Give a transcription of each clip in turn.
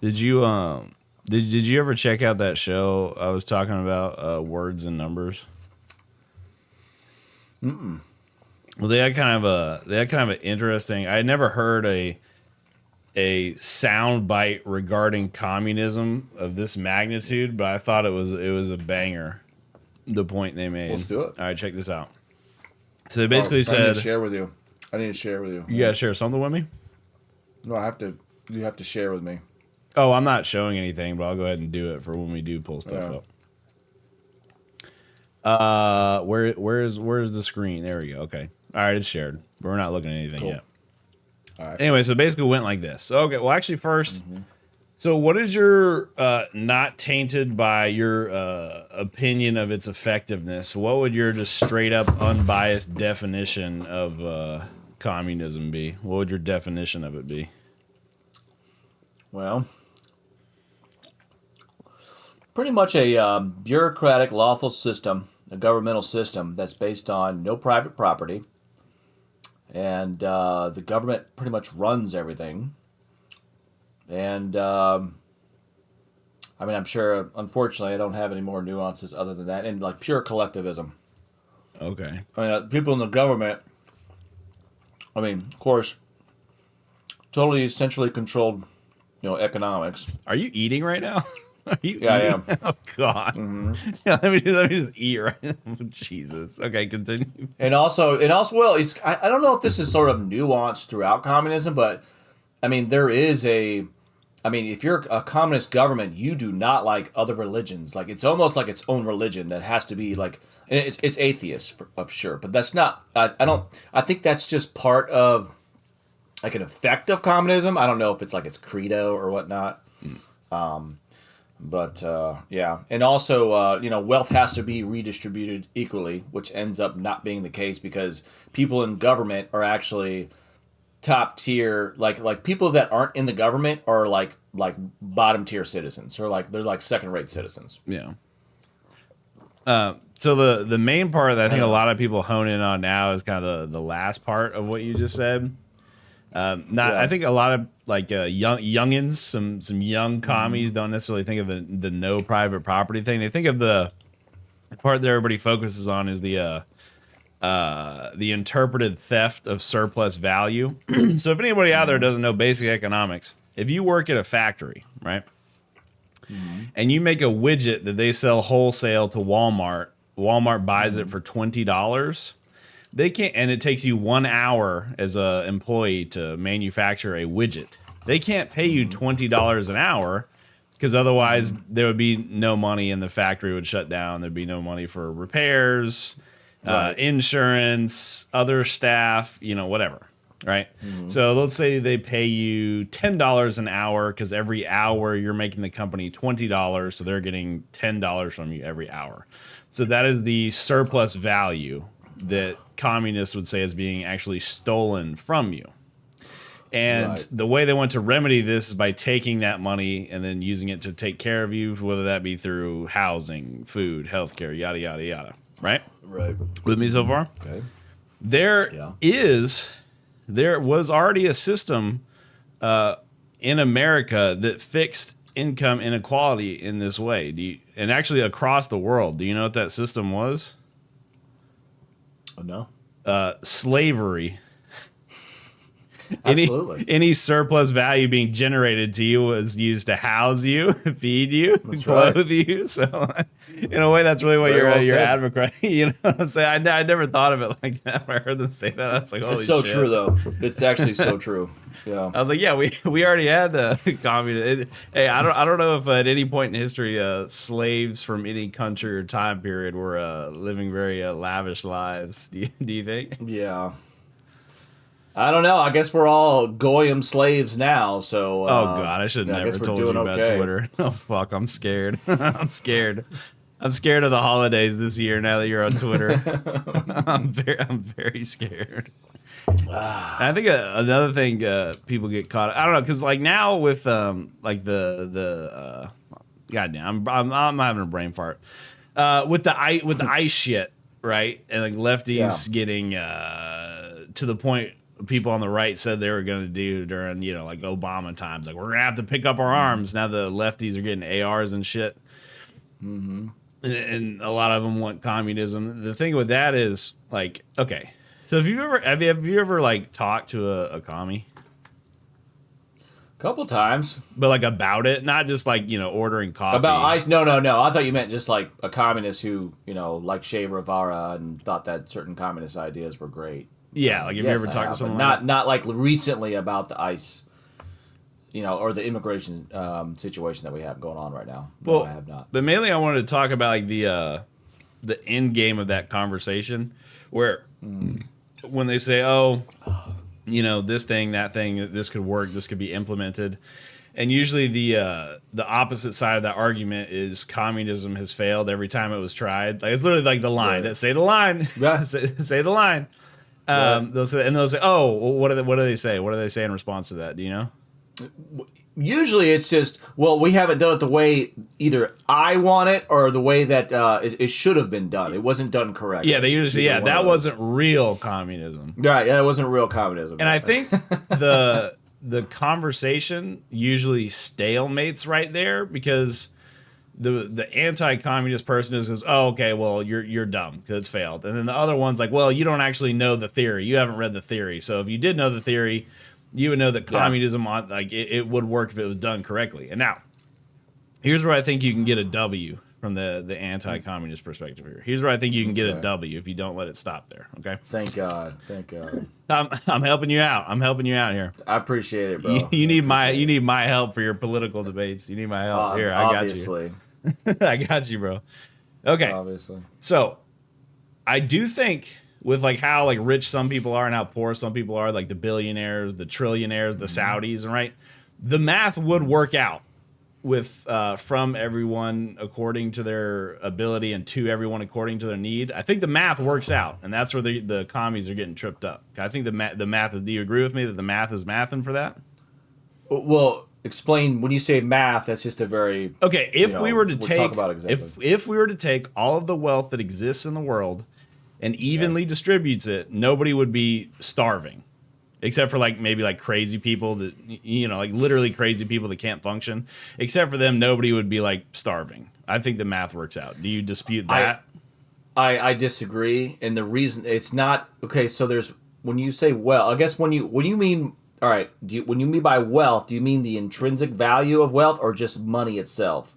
Did you did you ever check out that show I was talking about, Words and Numbers? Mm-mm. Well, they had kind of an interesting. I had never heard a sound bite regarding communism of this magnitude, but I thought it was a banger. The point they made. Let's do it. All right, check this out. So they basically I need said, to share with you. I need to share with you. "You gotta share something with me." No, I have to. You have to share with me. Oh, I'm not showing anything, but I'll go ahead and do it for when we do pull stuff up. Where's the screen? There we go. Okay. All right, it's shared. But we're not looking at anything yet. All right. Anyway, so basically it went like this. So, okay, well, actually, first, so what is your not tainted by your opinion of its effectiveness? What would your just straight up unbiased definition of communism be? What would your definition of it be? Well, pretty much a bureaucratic, lawful system, a governmental system that's based on no private property. And the government pretty much runs everything. And I mean, I'm sure, unfortunately, I don't have any more nuances other than that. And like pure collectivism. Okay. I mean, people in the government, I mean, of course, totally centrally controlled, economics. Are you eating right now? Are you Yeah, eating? I am. Oh, God. Yeah, let me just eat right now. Jesus. Okay, continue. And also, well, I don't know if this is sort of nuanced throughout communism, but I mean, if you're a communist government, you do not like other religions. Like, it's almost like its own religion that has to be like, and it's atheist of sure, but that's not, I think that's just part of like an effect of communism. I don't know if it's like its credo or whatnot. But yeah, and also wealth has to be redistributed equally, which ends up not being the case because people in government are actually top tier. Like people that aren't in the government are like bottom tier citizens, or like they're like second rate citizens. Yeah. So the main part that I think a lot of people hone in on now is kind of the last part of what you just said. I think a lot of like youngins, some young commies don't necessarily think of the no private property thing. They think of the part that everybody focuses on is the interpreted theft of surplus value. So if anybody out there doesn't know basic economics, if you work at a factory, right, and you make a widget that they sell wholesale to Walmart buys it for $20. They can't, and it takes you 1 hour as a employee to manufacture a widget. They can't pay you $20 an hour because otherwise there would be no money and the factory would shut down. There'd be no money for repairs, insurance, other staff, whatever. Right. So let's say they pay you $10 an hour because every hour you're making the company $20. So they're getting $10 from you every hour. So that is the surplus value that communists would say is being actually stolen from you. And the way they want to remedy this is by taking that money and then using it to take care of you, whether that be through housing, food, healthcare, yada, yada, yada. Right? Right. With me so far? Okay. There was already a system in America that fixed income inequality in this way. And actually across the world. Do you know what that system was? Oh, no. Slavery. Absolutely. Any surplus value being generated to you was used to house you, feed you, clothe you. So, in a way, that's really what you're advocating. You know what I'm saying? I never thought of it like that. When I heard them say that, I was like, holy shit. It's so true, though. It's actually so true. Yeah. I was like, yeah, we already had communism. Hey, I don't know if at any point in history slaves from any country or time period were living very lavish lives. Do you think? Yeah. I don't know. I guess we're all goyim slaves now. So. Oh God, I should have never told you about Twitter. Oh fuck, I'm scared. I'm scared. I'm scared of the holidays this year. Now that you're on Twitter, I'm very scared. And I think another thing people get caught. I don't know, because like now with like the goddamn, I'm having a brain fart with the ice shit, right? And like lefties getting to the point people on the right said they were going to do during, like Obama times. Like, we're going to have to pick up our arms. Now the lefties are getting ARs and shit. Mm-hmm. And a lot of them want communism. The thing with that is, like, okay. So have you ever like talked to a commie? Couple times, but like about it, not just like ordering coffee. About ice? No. I thought you meant just like a communist who like Che Guevara and thought that certain communist ideas were great. Yeah, like have you ever talked to someone? Not like recently about the ice, or the immigration situation that we have going on right now. Well, no, I have not. But mainly, I wanted to talk about like the end game of that conversation, where when they say, "Oh, this thing, that thing, this could work, this could be implemented," and usually the opposite side of that argument is communism has failed every time it was tried. Like, it's literally like the line. Right. Say the line. Yeah. say the line. They'll say, "Oh, well, what do they say? What do they say in response to that? Do you know?" Usually it's just, well, we haven't done it the way either I want it or the way that it should have been done. It wasn't done correctly. Yeah, they usually say, that wasn't real communism. Right, yeah, it wasn't real communism. And I think the conversation usually stalemates right there because the anti-communist person goes, "Oh, okay, well, you're dumb because it's failed." And then the other one's like, "Well, you don't actually know the theory. You haven't read the theory. So if you did know the theory, you would know that communism, it would work if it was done correctly." And now, here's where I think you can get a W from the anti-communist perspective here. Here's where I think you can get a W if you don't let it stop there, okay? Thank God. I'm helping you out. I'm helping you out here. I appreciate it, bro. You need my help for your political debates. You need my help. Here, I got you. I got you, bro. Okay. Obviously. So, I do think with like how like rich some people are and how poor some people are, like the billionaires, the trillionaires, the Saudis, and right, the math would work out with from everyone according to their ability and to everyone according to their need. I think the math works out, and that's where the commies are getting tripped up. I think the math. Do you agree with me that the math is mathing for that? Well, explain when you say math. That's just a very okay. If we were to take talk about exactly. if we were to take all of the wealth that exists in the world and evenly distributes it, nobody would be starving, except for like maybe like crazy people that like literally crazy people that can't function. Except for them, nobody would be like starving. I think the math works out. Do you dispute that? I disagree, and the reason it's not okay. So there's when you say I guess when you mean all right, when you mean by wealth, do you mean the intrinsic value of wealth or just money itself?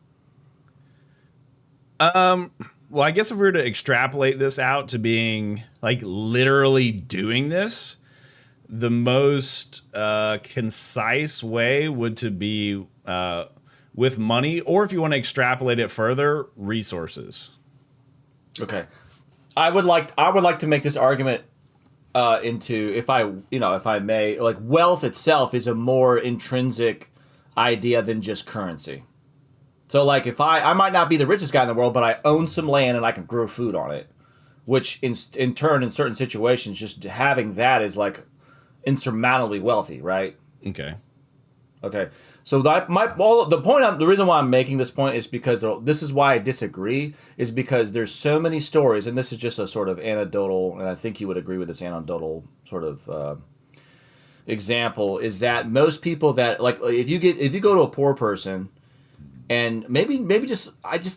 Well, I guess if we were to extrapolate this out to being like literally doing this, the most concise way would to be with money, or if you want to extrapolate it further, resources. Okay, I would like to make this argument into if I may, like wealth itself is a more intrinsic idea than just currency. So, like, if I might not be the richest guy in the world, but I own some land and I can grow food on it, which in turn, in certain situations, just having that is like insurmountably wealthy, right? Okay. So the reason why I'm making this point is because this is why I disagree, is because there's so many stories, and this is just a sort of anecdotal, and I think you would agree with this anecdotal sort of example, is that most people that like if you go to a poor person. And maybe just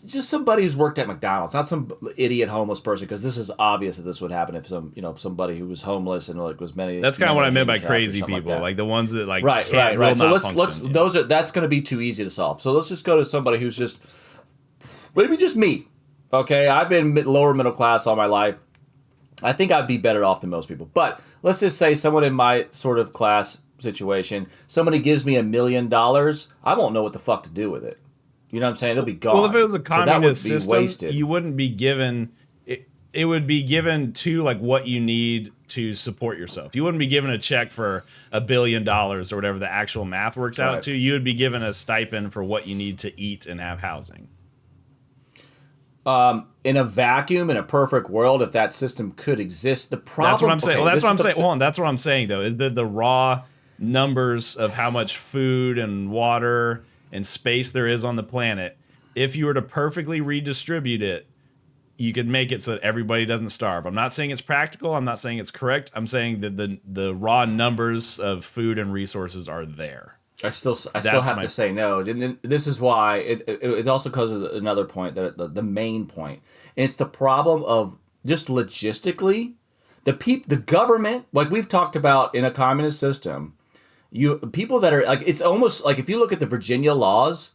somebody who's worked at McDonald's, not some idiot homeless person, because this is obvious that this would happen if somebody who was homeless and like was many. That's kind of what I meant by crazy people, like the ones that like right. So let's that's going to be too easy to solve. So let's just go to somebody who's just maybe just me. Okay, I've been lower middle class all my life. I think I'd be better off than most people, but let's just say someone in my sort of class situation, somebody gives me $1 million, I won't know what the fuck to do with it. You know what I'm saying? It'll be gone. Well, if it was a communist system, wasted. You wouldn't be given it would be given to like what you need to support yourself. You wouldn't be given a check for $1 billion or whatever the actual math works out to. You would be given a stipend for what you need to eat and have housing. In a vacuum, in a perfect world, if that system could exist, the problem. That's what I'm saying. Well, that's what I'm saying. Hold on, that's what I'm saying though. Is the raw numbers of how much food and water and space there is on the planet, if you were to perfectly redistribute it, you could make it so that everybody doesn't starve. I'm not saying it's practical. I'm not saying it's correct. I'm saying that the raw numbers of food and resources are there. I still have to say no. And this is why it also goes to another point, that the main point, and it's the problem of just logistically, the government, like we've talked about in a communist system, people that are like, it's almost like if you look at the Virginia laws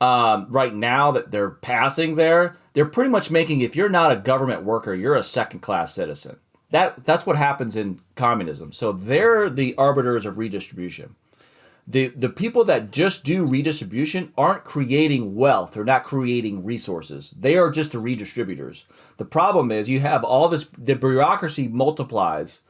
right now that they're passing there, they're pretty much making, if you're not a government worker, you're a second-class citizen. That's what happens in communism. So they're the arbiters of redistribution. The people that just do redistribution aren't creating wealth. They're not creating resources. They are just the redistributors. The problem is you have all this, the bureaucracy multiplies,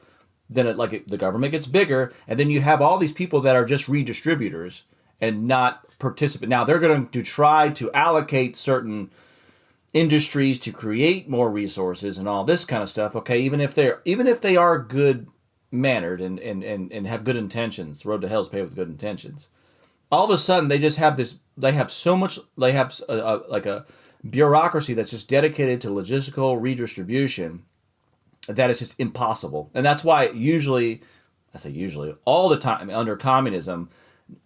then the government gets bigger, and then you have all these people that are just redistributors and not participate. Now they're going to try to allocate certain industries to create more resources and all this kind of stuff. Okay, even if they are good mannered and have good intentions, road to hell is paved with good intentions, all of a sudden they just have this, they have a bureaucracy that's just dedicated to logistical redistribution that is just impossible. And that's why all the time under communism,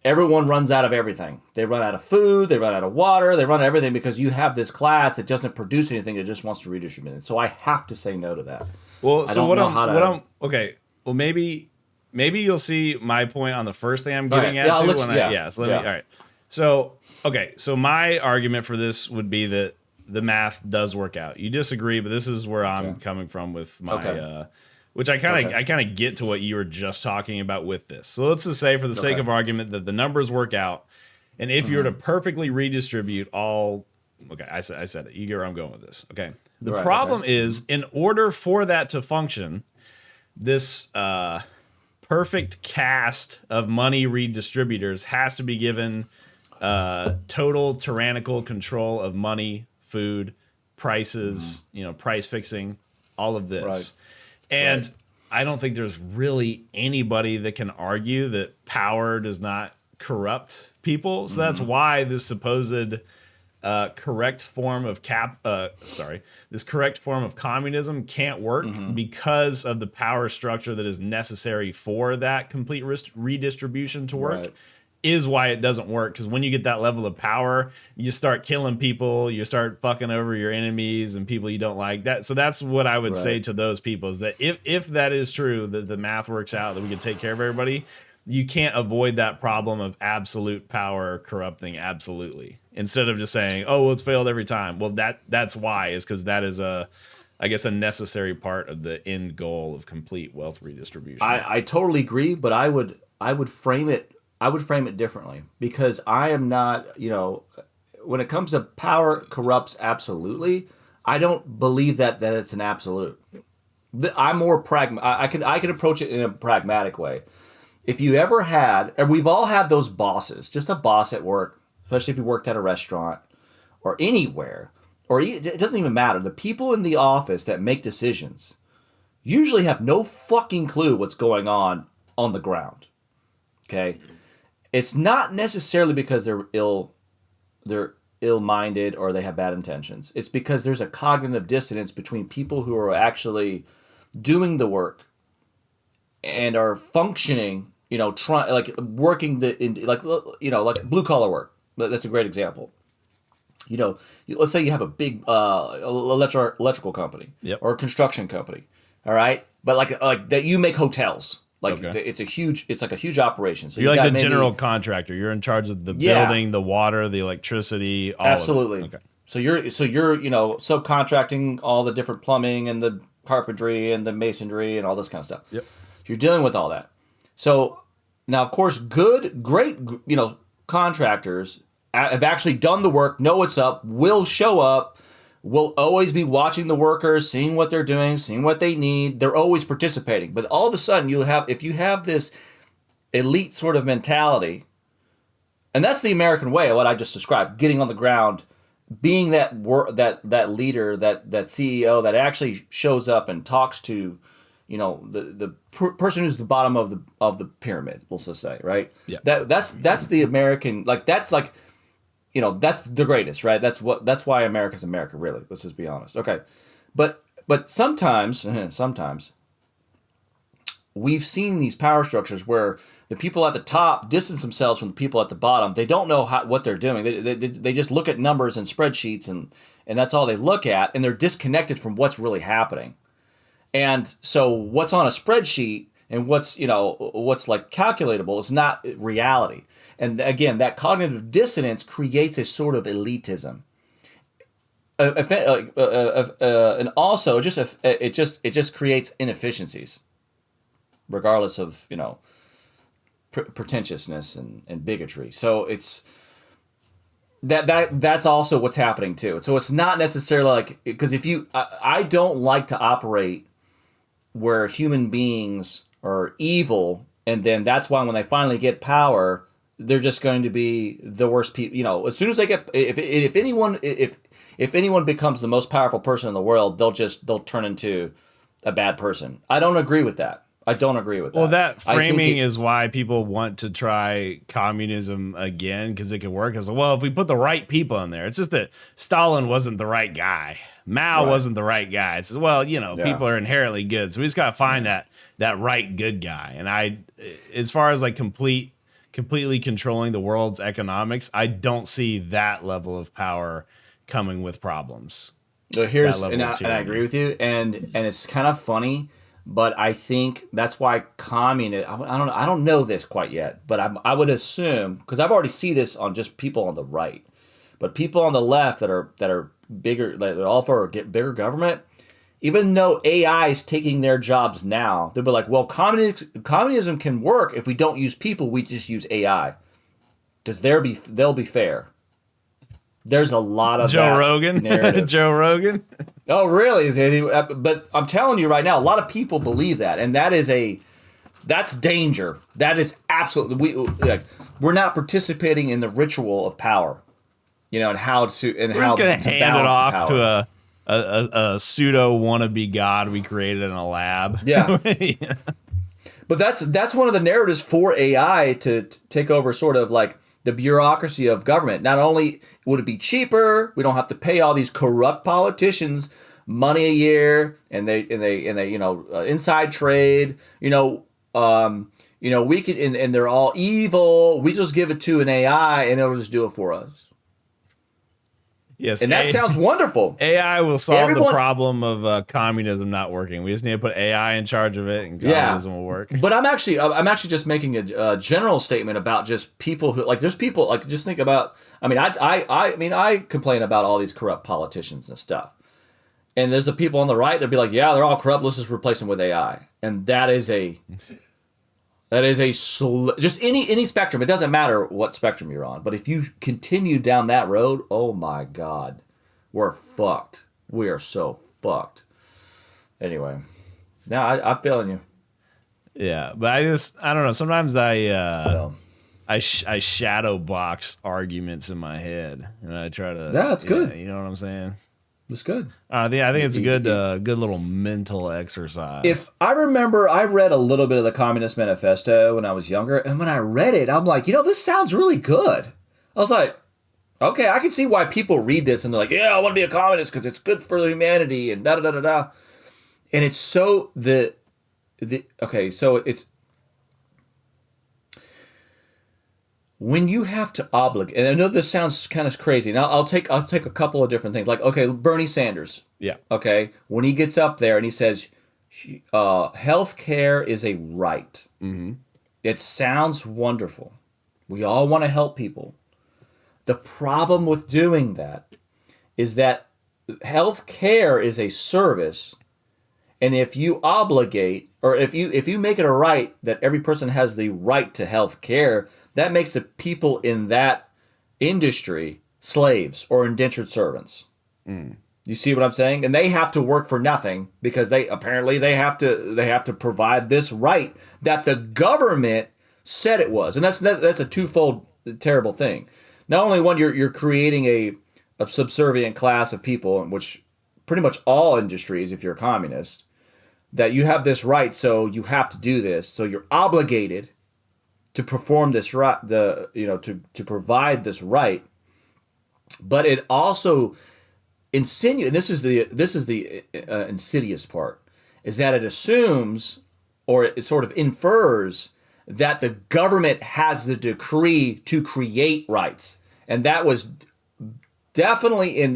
everyone runs out of everything. They run out of food, they run out of water, they run out of everything, because you have this class that doesn't produce anything, that just wants to redistribute it. So I have to say no to that. Well, okay. Well, maybe you'll see my point on the first thing I'm getting at too. All right. So my argument for this would be that the math does work out. You disagree, but this is where I'm coming from with my which I kind of get to what you were just talking about with this. So let's just say, for the sake of argument, that the numbers work out, and if you were to perfectly redistribute all, I said it. You get where I'm going with this. Okay. The problem is, in order for that to function, this perfect cast of money redistributors has to be given total tyrannical control of money, food, prices, price fixing, all of this. Right. And I don't think there's really anybody that can argue that power does not corrupt people. So that's why this supposed correct form of this correct form of communism can't work, because of the power structure that is necessary for that complete redistribution to work. Right. Is why it doesn't work, because when you get that level of power, you start killing people, you start fucking over your enemies and people you don't like. That. So that's what I would say to those people, is that if that is true, that the math works out, that we can take care of everybody, you can't avoid that problem of absolute power corrupting absolutely. Instead of just saying, oh, well, it's failed every time. Well, that's why, is because that is a necessary part of the end goal of complete wealth redistribution. I totally agree, but I would frame it differently, because I am not, when it comes to power corrupts absolutely, I don't believe that it's an absolute. I'm more I can approach it in a pragmatic way. If you ever had, and we've all had those bosses, just a boss at work, especially if you worked at a restaurant or anywhere, or it doesn't even matter. The people in the office that make decisions usually have no fucking clue what's going on the ground. Okay? It's not necessarily because they're ill-minded or they have bad intentions. It's because there's a cognitive dissonance between people who are actually doing the work and are functioning, working like blue collar work. That's a great example. Let's say you have a big electrical company, or a construction company. All right, but like that, you make hotels. It's like a huge operation. So you're like the general contractor. You're in charge of the building, the water, the electricity, all absolutely. Of it. Okay. So you're subcontracting all the different plumbing and the carpentry and the masonry and all this kind of stuff. Yep. You're dealing with all that. So now, of course, great contractors have actually done the work, know what's up, will show up, will always be watching the workers, seeing what they're doing, seeing what they need. They're always participating. But all of a sudden, if you have this elite sort of mentality, and that's the American way, what I just described, getting on the ground, being that leader, that CEO that actually shows up and talks to, the person who's the bottom of the pyramid, let's just say, right? Yeah. That's the American, that's like that's the greatest, right? That's why America's America, really. Let's just be honest. Okay. But sometimes we've seen these power structures where the people at the top distance themselves from the people at the bottom. They don't know what they're doing. They just look at numbers and spreadsheets, and that's all they look at, and they're disconnected from what's really happening. And so what's on a spreadsheet and what's like calculatable is not reality. And again, that cognitive dissonance creates a sort of elitism. And also it just creates inefficiencies, regardless of pretentiousness and bigotry. So it's that's also what's happening too. So it's not necessarily like, because I don't like to operate where human beings are evil, and then that's why when they finally get power, they're just going to be the worst people. As soon as they get, if anyone becomes the most powerful person in the world, they'll turn into a bad person. I don't agree with that. Well, that framing is why people want to try communism again, because it could work. As well, if we put the right people in there, it's just that Stalin wasn't the right guy. Mao wasn't the right guy. It's people are inherently good, so we just got to find that right good guy. And as far as like completely controlling the world's economics, I don't see that level of power coming with problems. So and I agree with you, and it's kind of funny, but I think that's why communism. I don't know this quite yet, but I would assume, because I've already seen this on just people on the right, but people on the left that are bigger, that are all for bigger government. Even though AI is taking their jobs now, they'll be like, well, communism can work if we don't use people, we just use AI. Because they'll be fair. There's a lot of Joe Rogan. Joe Rogan. Oh, really? But I'm telling you right now, a lot of people believe that, and that's danger. That is absolutely we're not participating in the ritual of power, and how to we're just gonna hand it off to a pseudo wannabe god we created in a lab. Yeah. But that's one of the narratives for AI to take over, sort of like the bureaucracy of government. Not only would it be cheaper, we don't have to pay all these corrupt politicians money a year, and they inside trade. We could, and they're all evil. We just give it to an AI, and it'll just do it for us. Yes, and that sounds wonderful. AI will solve the problem of communism not working. We just need to put AI in charge of it, and communism will work. But I'm actually just making a general statement about just people who, like, there's people, like, just think about. I mean, I complain about all these corrupt politicians and stuff, and there's the people on the right that'd be like, yeah, they're all corrupt. Let's just replace them with AI, and that is just any spectrum. It doesn't matter what spectrum you're on. But if you continue down that road, oh my God, we're fucked. We are so fucked. Anyway, now I'm feeling you. Yeah, but I don't know. Sometimes I shadow box arguments in my head, and I try to. Yeah, that's good. You know what I'm saying? That's good. I think it's a good little mental exercise. If I remember, I read a little bit of the Communist Manifesto when I was younger, and when I read it, I'm like, this sounds really good. I was like, okay, I can see why people read this and they're like, yeah, I want to be a communist because it's good for humanity and da da da da da. And it's so so it's when you have to obligate, and I know this sounds kind of crazy. Now I'll take a couple of different things. Like, okay, Bernie Sanders. Yeah. Okay, when he gets up there and he says, "Health care is a right." Mm-hmm. It sounds wonderful. We all want to help people. The problem with doing that is that health care is a service, and if you obligate, or if you make it a right that every person has the right to health care, that makes the people in that industry slaves or indentured servants. Mm. You see what I'm saying? And they have to work for nothing because they have to provide this right that the government said it was. And that's a twofold terrible thing. Not only one, you're creating a subservient class of people, in which pretty much all industries, if you're a communist, that you have this right, so you have to do this, so you're obligated to perform this right, to provide this right, But it also insinuates, and this is the insidious part, is that it assumes, or it sort of infers, that the government has the decree to create rights, and that was definitely in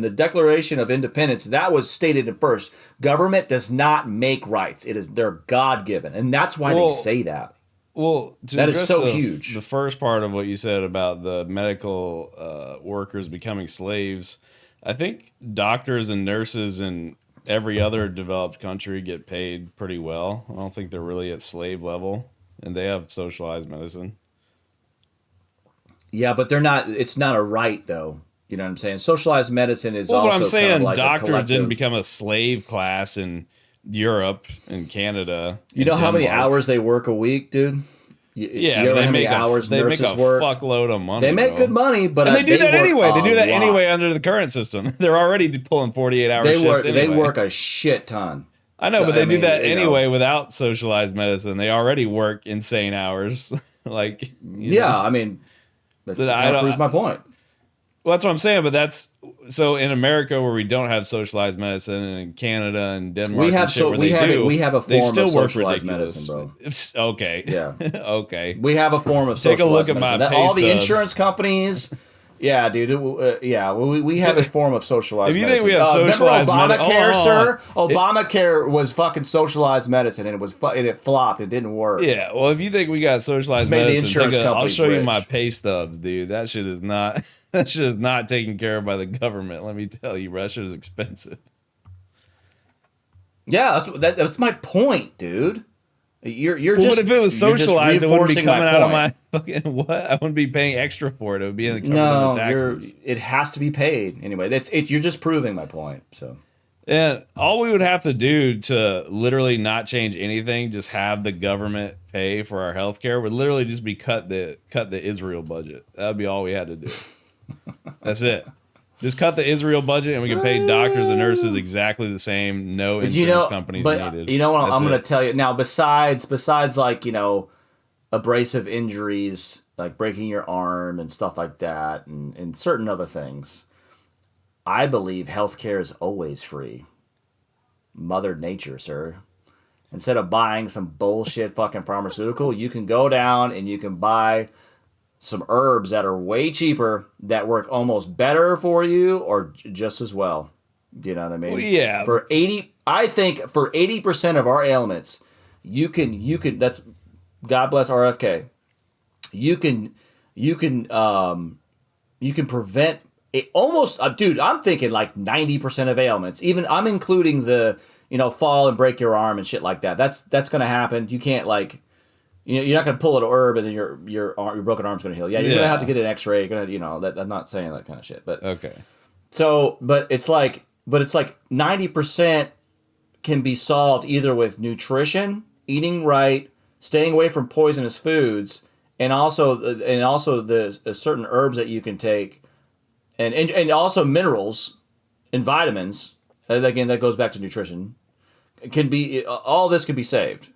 the Declaration of Independence. That was stated at first. Government does not make rights; they're God given, and that's why they say that. Well, that is so huge. The first part of what you said about the medical workers becoming slaves, I think doctors and nurses in every other developed country get paid pretty well. I don't think they're really at slave level, and they have socialized medicine. Yeah, but they're not. It's not a right, though. You know what I'm saying? Socialized medicine is well, also. What I'm saying, kind of like doctors didn't become a slave class in Europe and Canada. You know how many hours they work a week, dude? Yeah, you know how many hours nurses work? Fuckload of money. They make good money, but and they do that anyway. They do that anyway under the current system. They're already pulling 48-hour shifts anyway. They work a shit ton. I know, but they do that anyway without socialized medicine. They already work insane hours. Like, I mean, that kind of proves my point. Well, that's what I'm saying, but that's so in America where we don't have socialized medicine, and in Canada and Denmark, we have we have a form of socialized medicine, bro. Okay, yeah, okay. We have a form of socialized medicine. Take a look at my all the insurance companies. Yeah, dude. We have a form of socialized medicine. If you think we have socialized medicine, Obamacare, sir? Obamacare was fucking socialized medicine, and it flopped. It didn't work. Yeah, well, if you think we got socialized medicine, I'll show you my pay stubs, dude. That shit is not taken care of by the government. Let me tell you, bro, that shit is expensive. Yeah, that's my point, dude. You're just. What if it was socialized? It wouldn't be coming out of my fucking what? I wouldn't be paying extra for it. It would be in the covered the taxes. It has to be paid anyway. You're just proving my point. So. And all we would have to do to literally not change anything, just have the government pay for our healthcare, would literally just be cut the Israel budget. That would be all we had to do. That's it. Just cut the Israel budget, and we can pay doctors and nurses exactly the same. No insurance companies needed. You know what? I'm going to tell you now. Besides, like abrasive injuries, like breaking your arm and stuff like that, and certain other things, I believe healthcare is always free. Mother Nature, sir. Instead of buying some bullshit fucking pharmaceutical, you can go down and you can buy some herbs that are way cheaper that work almost better for you or just as well. Do you know what I mean? Well, yeah. I think for 80% of our ailments, you can that's God bless RFK. You can prevent it almost, dude. I'm thinking like 90% of ailments. Even I'm including the fall and break your arm and shit like that. That's gonna happen. You can't like. You're not gonna pull an herb and then your broken arm's gonna heal. Yeah, you're gonna have to get an X-ray. You're gonna, I'm not saying that kind of shit, but okay. So, but it's like 90% can be solved either with nutrition, eating right, staying away from poisonous foods, and also the certain herbs that you can take, and also minerals and vitamins. And again, that goes back to nutrition. All this can be saved,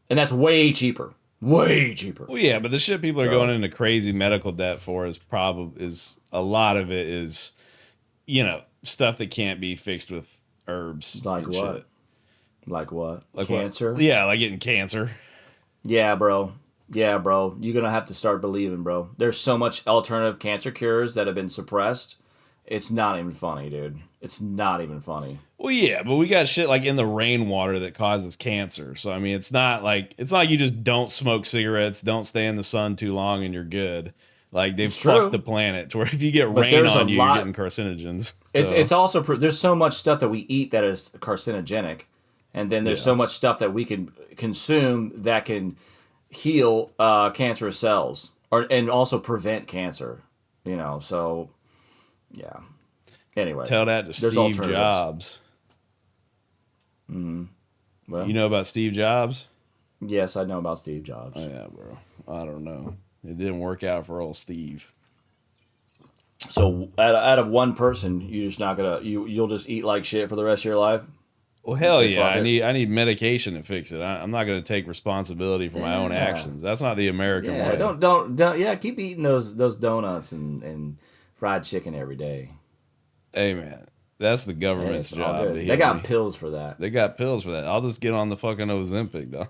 and that's way cheaper. Way cheaper. Well, yeah, but the shit people are going into crazy medical debt for is a lot of it is, stuff that can't be fixed with herbs. Like what? Shit. Like what? Like cancer? What? Yeah, like getting cancer. Yeah, bro. You're gonna have to start believing, bro. There's so much alternative cancer cures that have been suppressed. It's not even funny, dude. It's not even funny. Well, yeah, but we got shit like in the rainwater that causes cancer. So I mean, it's not like you just don't smoke cigarettes, don't stay in the sun too long, and you're good. Like they've fucked the planet to where if you get rain on you, you're getting carcinogens. It's also there's so much stuff that we eat that is carcinogenic, and then there's so much stuff that we can consume that can heal cancerous cells and also prevent cancer. So yeah. Anyway, tell that to Steve Jobs. Mm-hmm. Well, you know about Steve Jobs? Yes, I know about Steve Jobs. Oh, yeah, bro. I don't know. It didn't work out for old Steve. So, out of one person, you're just not gonna you'll just eat like shit for the rest of your life? Well, hell yeah! I need medication to fix it. I'm not gonna take responsibility for my own actions. That's not the American way. Don't. Yeah, keep eating those donuts and fried chicken every day. Hey, man. That's the government's It's all job. good. They got pills for that. They got pills for that. I'll just get on the fucking Ozempic, dog.